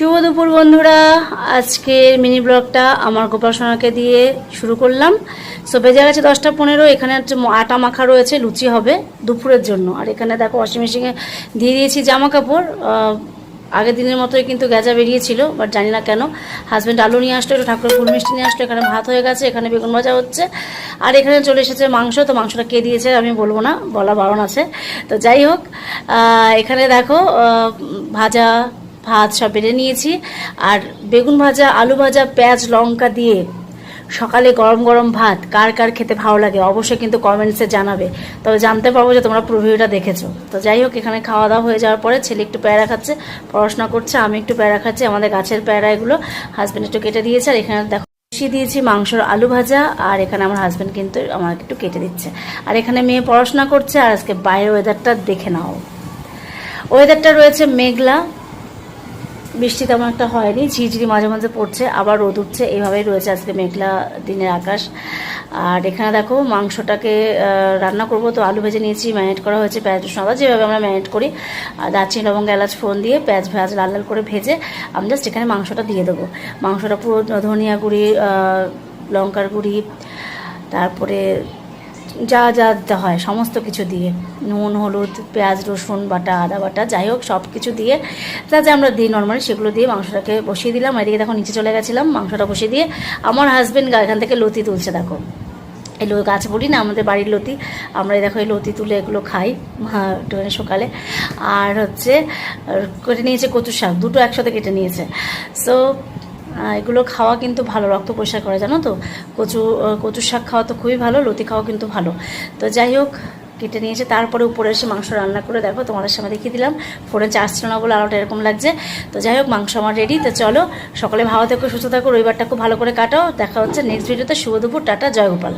শুভ দুপুর বন্ধুরা, আজকের মিনি ব্লগটা আমার গোপাল সোনাকে দিয়ে শুরু করলাম। সো বেজে গেছে 10টা 15। এখানে হচ্ছে আটা মাখা রয়েছে, লুচি হবে দুপুরের জন্য। আর এখানে দেখো ওয়াশিং মেশিনে দিয়ে দিয়েছি জামা কাপড়। আগের দিনের মতোই কিন্তু গেজা বেরিয়েছিল, বাট জানি না কেন। হাজব্যান্ড আলু নিয়ে আসলো, একটু ঠাকুরের ফুল মিষ্টি নিয়ে আসলো। এখানে ভাত হয়ে গেছে, এখানে বেগুন ভাজা হচ্ছে, আর এখানে চলে এসেছে মাংস। তো মাংসটা কে দিয়েছে আমি বলবো না, বলা বারণ আছে। তো যাই হোক, এখানে দেখো ভাজা ভাত সব বেড়ে নিয়েছি। আর বেগুন ভাজা, আলু ভাজা, পেঁয়াজ লঙ্কা দিয়ে সকালে গরম গরম ভাত কার কার খেতে ভালো লাগে অবশ্যই কিন্তু কমেন্টসে জানাবে, তবে জানতে পারবো যে তোমরা পুরো ভিডিওটা দেখেছো। তো যাই হোক, এখানে খাওয়া দাওয়া হয়ে যাওয়ার পরে ছেলে একটু পেয়ারা খাচ্ছে, পড়াশোনা করছে, আমি একটু পেয়ারা খাচ্ছি। আমাদের গাছের পেয়ারা এগুলো, হাজব্যান্ড একটু কেটে দিয়েছে। আর এখানে দেখো বসিয়ে দিয়েছি মাংসর আলু ভাজা, আর এখানে আমার হাজব্যান্ড কিন্তু আমাকে একটু কেটে দিচ্ছে। আর এখানে মেয়ে পড়াশোনা করছে। আর আজকে বাইরের ওয়েদারটা দেখে নাও, ওয়েদারটা রয়েছে মেঘলা, বৃষ্টি তেমন একটা হয়নি, ঝিরঝিরি মাঝে মাঝে পড়ছে, আবার রোদ উঠছে, এইভাবেই রয়েছে আজকে মেঘলা দিনের আকাশ। আর এখানে দেখো মাংসটাকে রান্না করব। তো আলু ভেজে নিয়েছি, ম্যারিনেট করা হয়েছে পেঁয়াজ রসুন আদা, যেভাবে আমরা ম্যারিনেট করি। দারচিনি লবঙ্গ এলাচ ফোড়ন দিয়ে পেঁয়াজ লাল লাল করে ভেজে আমি জাস্ট এখানে মাংসটা দিয়ে দেবো। মাংসটা পুরো ধনিয়া গুঁড়ি, লঙ্কার গুঁড়ি, তারপরে যা যা দিতে হয় সমস্ত কিছু দিয়ে, নুন হলুদ পেঁয়াজ রসুন বাটা আদা বাটা যাই হোক সব কিছু দিয়ে, যা যা আমরা দিই নর্মালি সেগুলো দিয়ে মাংসটাকে বসিয়ে দিলাম। এদিকে দেখো নিচে চলে গেছিলাম, মাংসটা বসিয়ে দিয়ে আমার হাজব্যান্ড এখান থেকে লতি তুলছে। দেখো এই গাছ বলি না, আমাদের বাড়ির লতি, আমরা দেখো এই লতি তুলে এগুলো খাই একটুখানি সকালে। আর হচ্ছে কেটে নিয়েছে কচু শাক, দুটো একসাথে কেটে নিয়েছে। সো এগুলো খাওয়া কিন্তু ভালো, রক্ত পরিষ্কার করে, জানো তো। কচু শাক খাওয়া তো খুবই ভালো, লতি খাওয়া কিন্তু ভালো। তো যাই হোক, কেটে নিয়েছে। তারপরে উপরে এসে মাংস রান্না করে দেখো তোমাদের সামনে দেখিয়ে দিলাম। ফোনে চার্জ ছিল না বলে আলোটা এরকম লাগছে। তো যাই হোক, মাংস আমার রেডি। তো চলো, সকালে ভালো থেকো, সুস্থ থাকো, রবিবারটা খুব ভালো করে কাটাও। দেখা হচ্ছে নেক্সট ভিডিওতে। শুভ দুপুর, টাটা, জয় গোপাল।